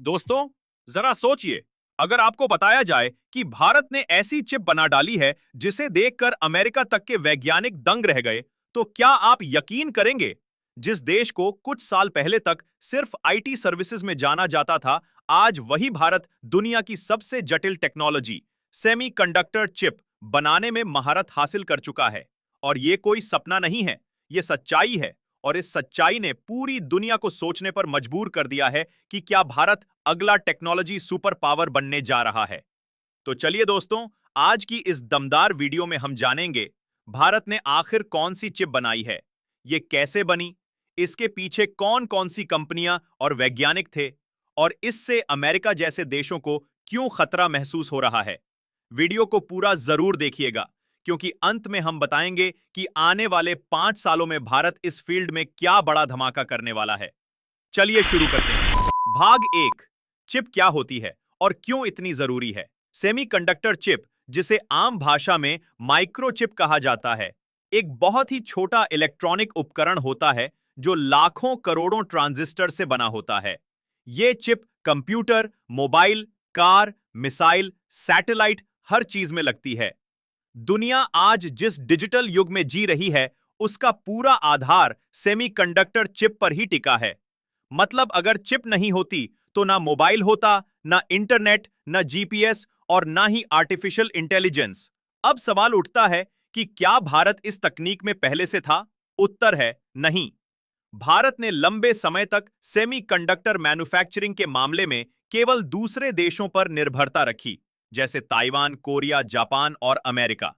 दोस्तों, जरा सोचिए, अगर आपको बताया जाए कि भारत ने ऐसी चिप बना डाली है जिसे देखकर अमेरिका तक के वैज्ञानिक दंग रह गए, तो क्या आप यकीन करेंगे? जिस देश को कुछ साल पहले तक सिर्फ आईटी सर्विसेज में जाना जाता था, आज वही भारत दुनिया की सबसे जटिल टेक्नोलॉजी, सेमीकंडक्टर चिप बनाने में महारत हासिल कर चुका है। और ये कोई सपना नहीं है, ये सच्चाई है। और इस सच्चाई ने पूरी दुनिया को सोचने पर मजबूर कर दिया है कि क्या भारत अगला टेक्नोलॉजी सुपर पावर बनने जा रहा है। तो चलिए दोस्तों, आज की इस दमदार वीडियो में हम जानेंगे भारत ने आखिर कौन सी चिप बनाई है, ये कैसे बनी, इसके पीछे कौन कौन सी कंपनियां और वैज्ञानिक थे, और इससे अमेरिका जैसे देशों को क्यों खतरा महसूस हो रहा है। वीडियो को पूरा जरूर देखिएगा, क्योंकि अंत में हम बताएंगे कि आने वाले 5 सालों में भारत इस फील्ड में क्या बड़ा धमाका करने वाला है। चलिए शुरू करते हैं। भाग 1। चिप क्या होती है और क्यों इतनी जरूरी है। सेमीकंडक्टर चिप, जिसे आम भाषा में माइक्रोचिप कहा जाता है, एक बहुत ही छोटा इलेक्ट्रॉनिक उपकरण होता है जो लाखों करोड़ों ट्रांजिस्टर से बना होता है। ये chip computer, mobile, car, missile, satellite, हर चीज में लगती है। दुनिया आज जिस डिजिटल युग में जी रही है, उसका पूरा आधार सेमीकंडक्टर चिप पर ही टिका है। मतलब अगर चिप नहीं होती तो ना मोबाइल होता, ना इंटरनेट, ना जीपीएस और ना ही आर्टिफिशियल इंटेलिजेंस। अब सवाल उठता है कि क्या भारत इस तकनीक में पहले से था? उत्तर है नहीं। भारत ने लंबे समय तक सेमीकंडक्टर मैन्युफैक्चरिंग के मामले में केवल दूसरे देशों पर निर्भरता रखी, जैसे ताइवान, कोरिया, जापान और अमेरिका।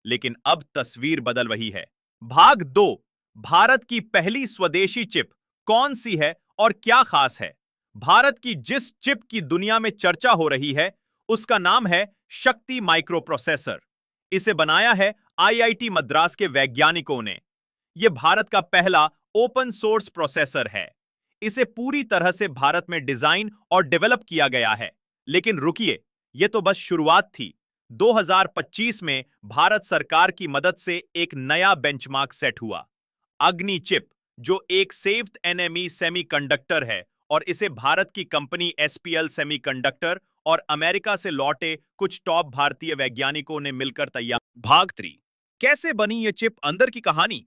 लेकिन अब तस्वीर बदल रही है। भाग 2। भारत की पहली स्वदेशी चिप कौन सी है और क्या खास है। भारत की जिस चिप की दुनिया में चर्चा हो रही है, उसका नाम है शक्ति माइक्रोप्रोसेसर। इसे बनाया है आईआईटी मद्रास के वैज्ञानिकों ने। यह भारत का पहला ओपन सोर्स प्रोसेसर है। इसे पूरी तरह से भारत में डिजाइन और डेवलप किया गया है। लेकिन रुकिए, यह तो बस शुरुआत थी। 2025 में भारत सरकार की मदद से एक नया बेंचमार्क सेट हुआ, अग्नि चिप, जो एक सेफ्ड एनएमई सेमीकंडक्टर है, और इसे भारत की कंपनी एसपीएल सेमीकंडक्टर और अमेरिका से लौटे कुछ टॉप भारतीय वैज्ञानिकों ने मिलकर तैयार। भाग 3। कैसे बनी यह चिप, अंदर की कहानी।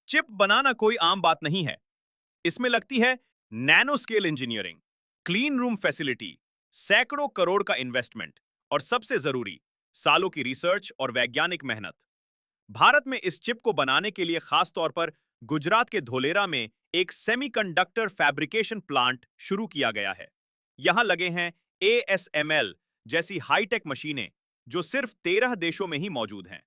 चिप बनाना कोई आम बात नहीं है। इसमें लगती है nano scale engineering, clean room facility, सैकड़ों करोड़ का इन्वेस्टमेंट और सबसे जरूरी, सालों की रिसर्च और वैज्ञानिक मेहनत। भारत में इस चिप को बनाने के लिए खास तौर पर गुजरात के धोलेरा में एक सेमीकंडक्टर फैब्रिकेशन प्लांट शुरू किया गया है। यहां लगे हैं एएसएमएल जैसी हाईटेक मशीनें, जो सिर्फ 13 देशों में ही मौजूद हैं।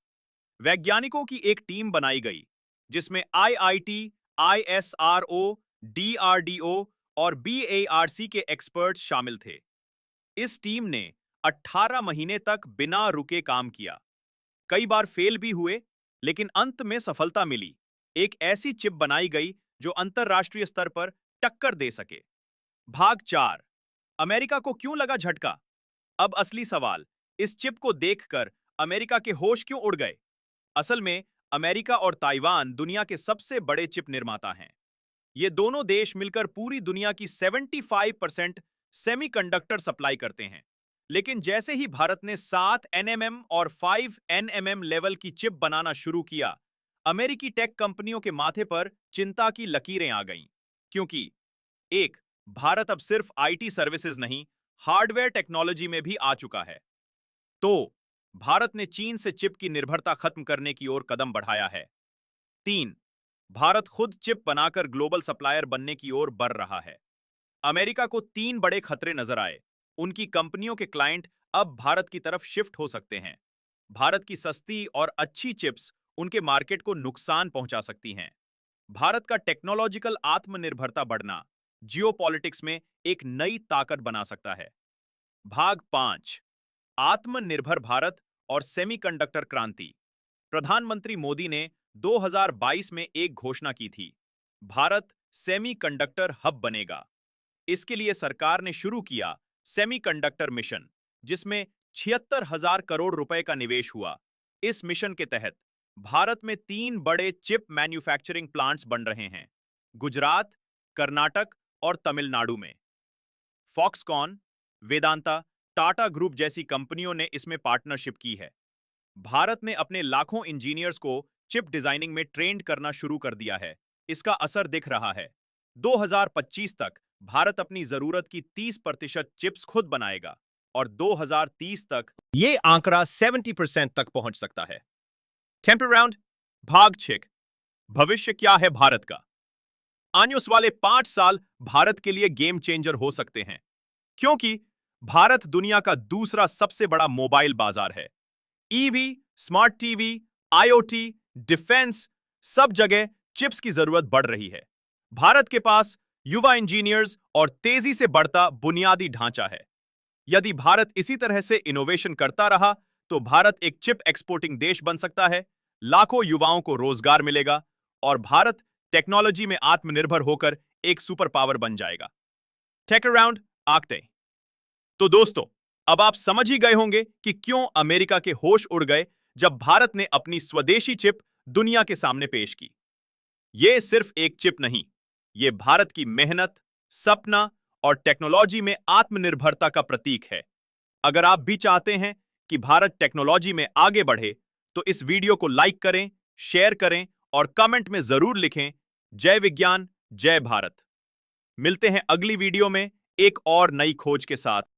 वैज्ञानिकों की एक टीम बनाई गई, जिसमें आईआईटी, आईएसआरओ, डीआरडीओ और बीएआरसी के एक्सपर्ट्स शामिल थे। इस टीम ने 18 महीने तक बिना रुके काम किया। कई बार फेल भी हुए, लेकिन अंत में सफलता मिली। एक ऐसी चिप बनाई गई जो अंतरराष्ट्रीय स्तर पर टक्कर दे सके। भाग 4। अमेरिका को क्यों लगा झटका। अब असली सवाल, इस चिप को देखकर अमेरिका के होश क्यों उड़ गए। असल में अमेरिका और ताइवान दुनिया के सबसे बड़े चिप निर्माता हैं। ये दोनों देश मिलकर पूरी दुनिया की 75% सेमीकंडक्टर सप्लाई करते हैं। लेकिन जैसे ही भारत ने 7 एनएमएम और 5 एनएमएम लेवल की चिप बनाना शुरू किया, अमेरिकी टेक कंपनियों के माथे पर चिंता की लकीरें आ गईं। क्योंकि एक, भारत अब सिर्फ आईटी सर्विसेज नहीं, हार्डवेयर टेक्नोलॉजी में भी आ चुका है। तो भारत ने चीन से चिप की निर्भरता खत्म करने की ओर कदम बढ़ाया है। 3, भारत खुद चिप बनाकर ग्लोबल सप्लायर बनने की ओर बढ़ रहा है। अमेरिका को 3 बड़े खतरे नजर आए। उनकी कंपनियों के क्लाइंट अब भारत की तरफ शिफ्ट हो सकते हैं। भारत की सस्ती और अच्छी चिप्स उनके मार्केट को नुकसान पहुंचा सकती हैं। भारत का टेक्नोलॉजिकल आत्मनिर्भरता बढ़ना जियोपॉलिटिक्स में एक नई ताकत बना सकता है। भाग 5। आत्मनिर्भर भारत और सेमीकंडक्टर क्रांति। प्रधानमंत्री मोदी ने 2022 में एक घोषणा की थी, भारत सेमीकंडक्टर हब बनेगा। इसके लिए सरकार ने शुरू किया सेमीकंडक्टर मिशन, जिसमें 76,000 करोड़ रुपए का निवेश हुआ। इस मिशन के तहत भारत में 3 बड़े चिप मैन्युफैक्चरिंग प्लांट्स बन रहे हैं, गुजरात, कर्नाटक और तमिलनाडु में। फॉक्सकॉन, वेदांता, टाटा ग्रुप जैसी कंपनियों ने इसमें पार्टनरशिप की है। भारत ने अपने लाखों इंजीनियर्स को चिप डिजाइनिंग में ट्रेंड करना शुरू कर दिया है। इसका असर दिख रहा है। 2025 तक भारत अपनी जरूरत की 30% चिप्स खुद बनाएगा और 2030 तक ये आंकड़ा 70% तक पहुंच सकता है। टेम्पर राउंड, भाग 6। भविष्य क्या है भारत का? आने वाले 5 साल भारत के लिए गेम चेंजर हो सकते हैं, क्योंकि भारत दुनिया का दूसरा सबसे बड़ा मोबाइल बाजार है। EV, smart TV, IoT, defence, सब जगह चिप्स की जरूरत बढ़ रही है। भारत के पास युवा इंजीनियर्स और तेजी से बढ़ता बुनियादी ढांचा है। यदि भारत इसी तरह से इनोवेशन करता रहा तो भारत एक चिप एक्सपोर्टिंग देश बन सकता है। लाखों युवाओं को रोजगार मिलेगा और भारत टेक्नोलॉजी में आत्मनिर्भर होकर एक सुपर पावर बन जाएगा। टेक अराउंड आगते। तो दोस्तों, अब आप समझ ही गए होंगे कि क्यों अमेरिका के होश उड़ गए जब भारत ने अपनी स्वदेशी चिप दुनिया के सामने पेश की। यह सिर्फ एक चिप नहीं, यह भारत की मेहनत, सपना और टेक्नोलॉजी में आत्मनिर्भरता का प्रतीक है। अगर आप भी चाहते हैं कि भारत टेक्नोलॉजी में आगे बढ़े, तो इस वीडियो को लाइक करें, शेयर करें और कमेंट में जरूर लिखें, जय विज्ञान, जय भारत। मिलते हैं अगली वीडियो में एक और नई खोज के साथ।